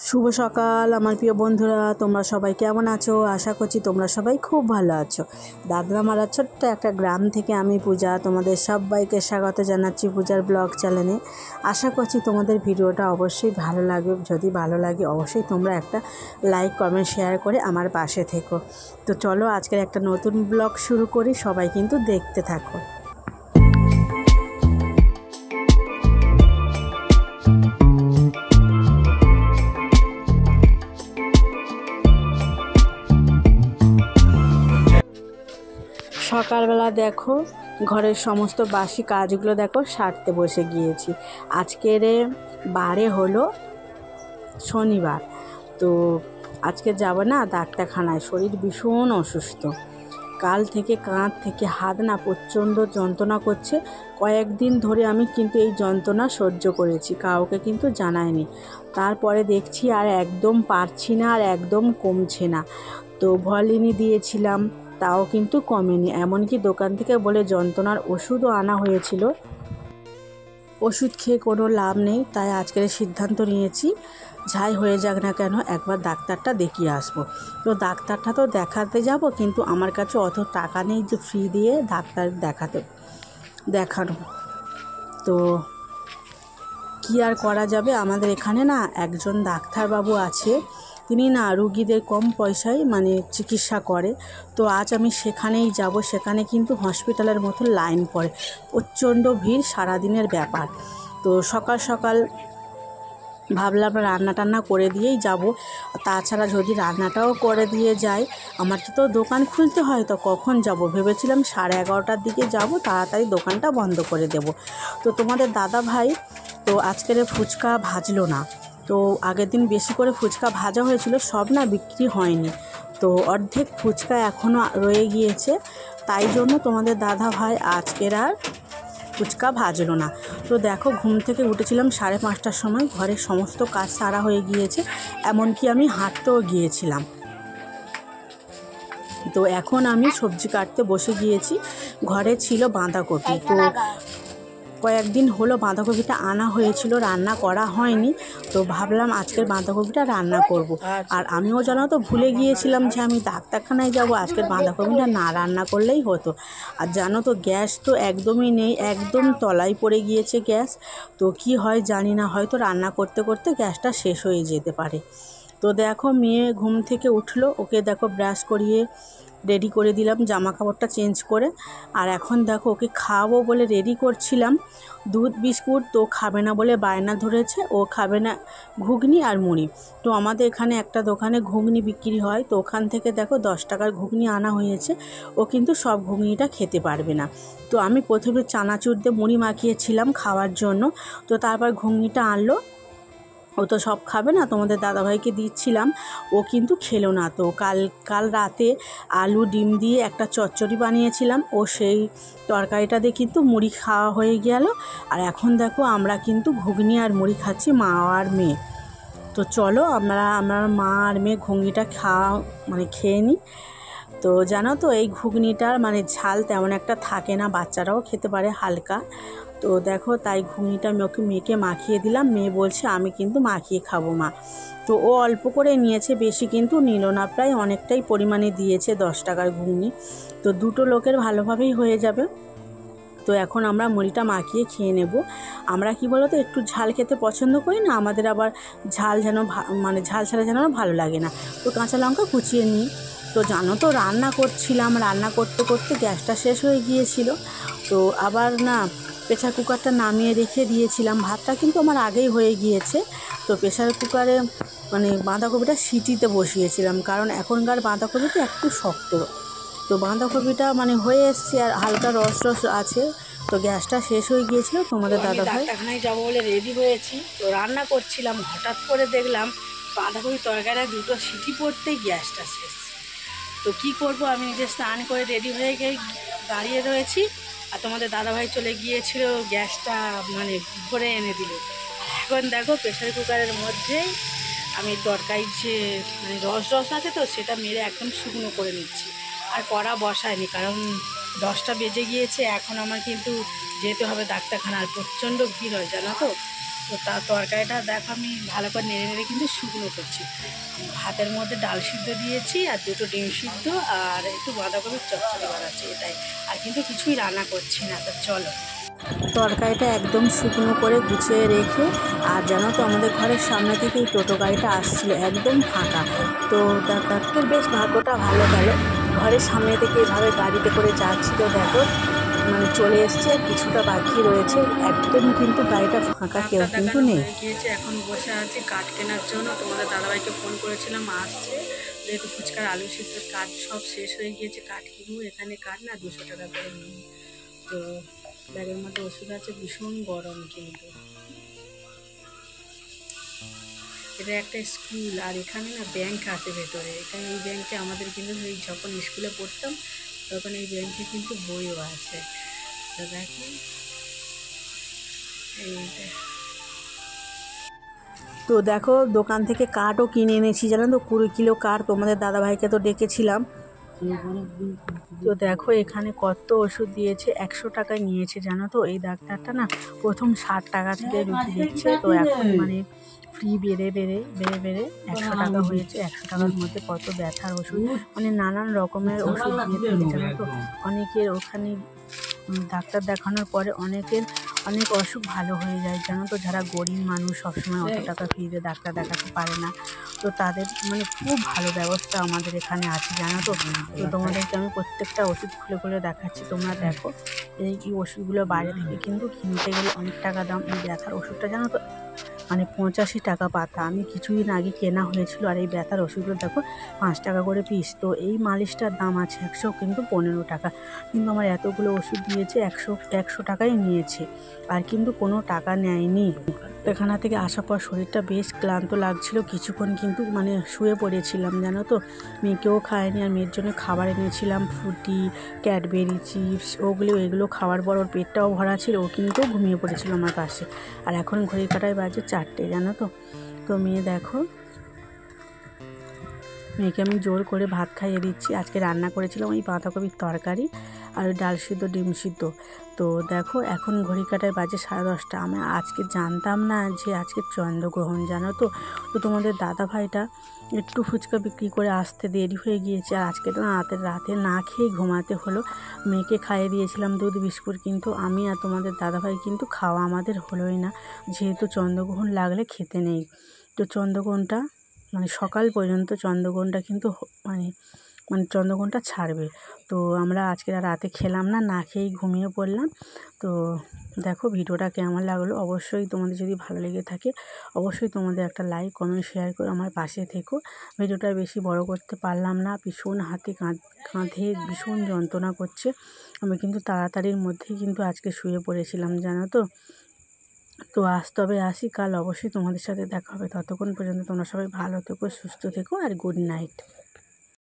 শুভ সকাল আমার প্রিয় বন্ধুরা, তোমরা সবাই কেমন আছো? আশা করছি তোমরা সবাই খুব ভালো আছো। দাদরামারা ছোট্ট একটা গ্রাম থেকে আমি পূজা তোমাদের সবাইকে স্বাগত জানাচ্ছি পূজার ব্লগ চ্যানেলে। আশা করছি তোমাদের ভিডিওটা অবশ্যই ভালো লাগবে। যদি ভালো লাগে অবশ্যই তোমরা একটা লাইক কমেন্ট শেয়ার করে আমার পাশে থেকো। তো চলো আজকের একটা নতুন ব্লগ শুরু করি, সবাই কিন্তু দেখতে থাকো। সকালবেলা দেখো ঘরের সমস্ত বাসি কাজগুলো দেখো সারতে বসে গিয়েছি। আজকের বারে হলো শনিবার, তো আজকে যাব না ডাক্তারখানায়, শরীর ভীষণ অসুস্থ। কাল থেকে কাঁধ থেকে হাত না প্রচণ্ড যন্ত্রণা করছে। কয়েকদিন ধরে আমি কিন্তু এই যন্ত্রণা সহ্য করেছি, কাউকে কিন্তু জানাইনি। তারপরে দেখছি আর একদম পারছি না, আর একদম কমছে না। তো ভলিনি দিয়েছিলাম, তাও কিন্তু কমেনি। এমনকি দোকান থেকে বলে যন্ত্রণার ওষুধও আনা হয়েছিল, ওষুধ খেয়ে কোনো লাভ নেই। তাই আজকের সিদ্ধান্ত নিয়েছি, যাই হয়ে যাক না কেন একবার ডাক্তারটা দেখিয়ে আসবো। তো ডাক্তারটা তো দেখাতে যাব, কিন্তু আমার কাছে অত টাকা নেই যে ফ্রি দিয়ে ডাক্তার দেখানো। তো কি আর করা যাবে, আমাদের এখানে না একজন ডাক্তারবাবু আছে, তিনি না রুগীদের কম পয়সায় চিকিৎসা করে। তো আজ আমি সেখানেই যাব। সেখানে কিন্তু হসপিটালের মতো লাইন পড়ে, প্রচণ্ড ভিড়, সারাদিনের ব্যাপার। তো সকাল সকাল ভাবলাম রান্না টান্না করে দিয়েই যাব। তাছাড়া যদি রান্নাটাও করে দিয়ে যাই, আমার তো দোকান খুলতে হয়, তো কখন যাব ভেবেছিলাম 11:30টার দিকে যাব, তাড়াতাড়ি দোকানটা বন্ধ করে দেব। তো তোমাদের দাদা ভাই তো আজকের ফুচকা ভাজলো না। তো আগের দিন বেশি করে ফুচকা ভাজা হয়েছিল, সব না বিক্রি হয়নি। তো অর্ধেক ফুচকা এখনও রয়ে গিয়েছে, তাই জন্য তোমাদের দাদা ভাই আজকের আর ফুচকা ভাজলো না। তো দেখো ঘুম থেকে উঠেছিলাম 5:30টার সময়, ঘরের সমস্ত কাজ সারা হয়ে গিয়েছে, এমনকি আমি হাঁটতেও গিয়েছিলাম। তো এখন আমি সবজি কাটতে বসে গিয়েছি। ঘরে ছিল বাঁধাকপি, তো কয়েকদিন হলো বাঁধাকপিটা আনা হয়েছিল, রান্না করা হয়নি। তো ভাবলাম আজকের বাঁধাকপিটা রান্না করব। আর আমিও জানো তো ভুলে গিয়েছিলাম যে আমি ডাক্তারখানায় যাব, আজকের বাঁধাকপিটা না রান্না করলেই হতো। আর জানো তো গ্যাস তো একদমই নেই, একদম তলায় পড়ে গিয়েছে গ্যাস। তো কি হয় জানি না, হয়তো রান্না করতে করতে গ্যাসটা শেষ হয়ে যেতে পারে। তো দেখো মেয়ে ঘুম থেকে উঠলো, ওকে দেখো ব্রাশ করিয়ে রেডি করে দিলাম, জামা কাপড়টা চেঞ্জ করে। আর এখন দেখো ওকে খাওয়াবো বলে রেডি করছিলাম দুধ বিস্কুট, তো খাবে না বলে বায়না ধরেছে, ও খাবে না ঘুগনি আর মুড়ি। তো আমাদের এখানে একটা দোকানে ঘুগনি বিক্রি হয়, তো ওখান থেকে দেখো 10 টাকার ঘুগনি আনা হয়েছে। ও কিন্তু সব ঘুগনিটা খেতে পারবে না। তো আমি প্রথমে চানাচুর দিয়ে মুড়ি মাখিয়েছিলাম খাওয়ার জন্য, তো তারপর ঘুগনিটা আনলো। ও তো সব খাবে না, তোমাদের দাদাভাইকে দিচ্ছিলাম, ও কিন্তু খেলো না। তো কাল রাতে আলু ডিম দিয়ে একটা চচ্চড়ি বানিয়েছিলাম, ও সেই তরকারিটা দিয়ে কিন্তু মুড়ি খাওয়া হয়ে গেল। আর এখন দেখো আমরা কিন্তু ঘুগনি আর মুড়ি খাচ্ছি, মা আর মেয়ে। তো চলো আমার মা আর মেয়ে ঘুগনিটা খেয়ে নিই। তো জানো তো এই ঘুগনিটার ঝাল তেমন একটা থাকে না, বাচ্চারাও খেতে পারে হালকা। তো দেখো তাই ঘুগনিটা মেয়েকে মাখিয়ে দিলাম। মেয়ে বলছে আমি কিন্তু মাখিয়ে খাবো মা। তো ও অল্প করে নিয়েছে, বেশি কিন্তু নিল না, প্রায় অনেকটাই পরিমাণে দিয়েছে 10 টাকার ঘুগনি। তো দুটো লোকের ভালোভাবেই হয়ে যাবে। তো এখন আমরা মুড়িটা মাখিয়ে খেয়ে নেব। আমরা কি বলো তো একটু ঝাল খেতে পছন্দ করি না, আমাদের আবার ঝাল ঝাল ছাড়া যেন ভালো লাগে না। তো কাঁচা লঙ্কা কুচিয়ে নিই। তো জানো তো রান্না করতে করতে গ্যাসটা শেষ হয়ে গিয়েছিল। তো আবার না প্রেসার কুকারটা নামিয়ে রেখে দিয়েছিলাম, ভাতটা কিন্তু আমার আগেই হয়ে গিয়েছে। তো প্রেসার কুকারে বাঁধাকপিটা সিটিতে বসিয়েছিলাম, কারণ এখনকার বাঁধাকপিটা একটু শক্ত। তো বাঁধাকপিটা হয়ে এসছে আর হালকা রস আছে। তো গ্যাসটা শেষ হয়ে গিয়েছিল, তোমাদের দাদাভাই ডাক্তারখানায় যাবো বলে রেডি হয়েছি। তো রান্না করছিলাম, হঠাৎ করে দেখলাম বাঁধাকপি তরকারিটা দুটো সিটি পড়তেই গ্যাসটা শেষ। তো কি করব, আমি নিজে স্নান করে রেডি হয়ে দাঁড়িয়ে রয়েছি, আর তোমাদের দাদাভাই চলে গিয়েছিল গ্যাসটা ভরে এনে দিল। এখন দেখো প্রেসার কুকারের মধ্যেই আমি তরকারির যে রস আছে, তো সেটা মেরে একদম শুকনো করে নিচ্ছি। আর কড়া বসায়নি, কারণ 10টা বেজে গিয়েছে। এখন আমার কিন্তু যেতে হবে ডাক্তারখানা, আর প্রচণ্ড ভিড় হয় জানো তো। তো তার তরকারিটা দেখো আমি ভালো করে নেড়ে নেড়ে কিন্তু শুকনো করছি। ভাতের মধ্যে ডাল সিদ্ধ দিয়েছি আর দুটো ডিম সিদ্ধ আর একটু বাঁধাকপির চচ্চড়ি বানাচ্ছি, এটাই। আর কিন্তু কিছুই রান্না করছি না। তো চলো, তরকারিটা একদম শুকনো করে গুছিয়ে রেখে, আর জানো তো আমাদের ঘরের সামনে থেকে এই টোটো গাড়িটা আসছিল একদম ফাঁকা। তো ডাক্তার বেশ ভাগ্যটা ভালো গেল, ঘরের সামনে থেকে এভাবে গাড়িতে করে যাচ্ছিল। দেখো মানে চলে এসছে, কিছুটা বাকি রয়েছে, একদম কিন্তু গাড়িটা ফাঁকা, কেউ কিন্তু নেই। গিয়েছে, এখন বসে আছে কাঠ কেনার জন্য। তোমাদের দাদাভাইকে ফোন করেছিলাম, আসছে। যেহেতু ফুচকার আলু সিদ্ধের কাঠ সব শেষ হয়ে গিয়েছে, কাঠ কিনবো। এখানে কাঠ না 200 টাকা করে নিই। তো ব্যাগের মধ্যে ওষুধ আছে, ভীষণ গরম কিন্তু। এটা একটা স্কুল, আর এখানে না ব্যাংক আছে ভেতরে। এখানে এই ব্যাংকে আমাদের কিন্তু এই যখন স্কুলে পড়তাম তখন এই ব্যাংকে কিন্তু বইও আছে। তো দেখো এইটা। তো দেখো দোকান থেকে কাঠও কিনে এনেছি, জানো তো 20 কিলো কাঠ। তোমাদের দাদাভাইকে তো ডেকেছিলাম। তো দেখো এখানে কত ওষুধ দিয়েছে, 100 টাকায় নিয়েছে, জানো তো। এই ডাক্তারটা না প্রথম 60 টাকা থেকে রুগী দিচ্ছে, তো এখন মানে ফ্রি বেড়ে 100 টাকা হয়েছে। 100 টাকার মধ্যে কত ব্যথার ওষুধ, মানে নানান রকমের ওষুধ দিয়ে থাকে, জানো তো। অনেকের ওখানে ডাক্তার দেখানোর পরে অনেকের অনেক অসুখ ভালো হয়ে যায়, জানো তো। যারা গরিব মানুষ সবসময় অত টাকা ফ্রিতে ডাক্তার দেখাতে পারে না, তো তাদের মানে খুব ভালো ব্যবস্থা আমাদের এখানে আছে, জানো তো। তো তোমাদেরকে আমি প্রত্যেকটা ওষুধ খুলে খুলে দেখাচ্ছি, তোমরা দেখো। এই ওষুধগুলো বাইরে থেকে কিন্তু কিনতে গেলে অনেক টাকা দাম। এই ব্যথার ওষুধটা জানো তো মানে 85 টাকা পাতা। আমি কিছুদিন আগে কেনা হয়েছিল। আর এই ব্যথার ওষুধগুলো দেখো 5 টাকা করে পিস। তো এই মালিশটার দাম আছে 100, কিন্তু 15 টাকা। কিন্তু আমার এতগুলো ওষুধ দিয়েছে, 100 টাকাই নিয়েছে, আর কিন্তু কোনো টাকা নেয়নি। এখানা থেকে আসার পর শরীরটা বেশ ক্লান্ত লাগছিল, কিছুক্ষণ কিন্তু মানে শুয়ে পড়েছিলাম, জানো তো। মেয়েকেও খায়নি, আর মেয়ের জন্য খাবার এনেছিলাম, ফ্রুটি, ক্যাডবেরি চিপস, এগুলো খাওয়ার পর ওর পেটটাও ভরা ছিল, ও কিন্তু ঘুমিয়ে পড়েছিল আমার পাশে। আর এখন ঘড়ি কাটায় বাজে 4টে, জানো তো। তো মেয়ে দেখো, মেয়েকে আমি জোর করে ভাত খাইয়ে দিচ্ছি। আজকে রান্না করেছিলাম ওই বাঁধাকপির তরকারি আর ডাল সিদ্ধ, ডিম সিদ্ধ। তো দেখো এখন ঘড়ি কাটায় বাজে 10:30। আমি আজকে জানতাম না যে আজকে চন্দ্রগ্রহণ, জানো তো। তো তোমাদের দাদা ভাইটা একটু ফুচকা বিক্রি করে আসতে দেরি হয়ে গিয়েছে, আর আজকে তো রাতে না খেয়ে ঘুমাতে হলো। মেয়েকে খাইয়ে দিয়েছিলাম দুধ বিস্কুট, কিন্তু আমি আর তোমাদের দাদাভাই কিন্তু খাওয়া আমাদের হলোই না, যেহেতু চন্দ্রগ্রহণ লাগলে খেতে নেই। তো চন্দ্রগ্রহণটা মানে সকাল পর্যন্ত চন্দ্রগ্রহণটা কিন্তু মানে চন্দ্রগ্রহণটা ছাড়বে। তো আমরা আজকে রাতে খেলাম না, না খেয়েই ঘুমিয়ে পড়লাম। তো দেখো ভিডিওটা কেমন লাগলো, অবশ্যই তোমাদের যদি ভালো লেগে থাকে অবশ্যই তোমাদের একটা লাইক, কমেন্ট, শেয়ার করে আমার পাশে থেকো। ভিডিওটা বেশি বড় করতে পারলাম না, ভীষণ হাতে কাঁধে ভীষণ যন্ত্রণা করছে। আমি কিন্তু তাড়াতাড়ির মধ্যেই কিন্তু আজকে শুয়ে পড়েছিলাম, জানো তো। তো আজ তবে আসি, কাল অবশ্যই তোমাদের সাথে দেখা হবে। ততক্ষণ পর্যন্ত তোমরা সবাই ভালো থেকো, সুস্থ থেকো, আর গুড নাইট।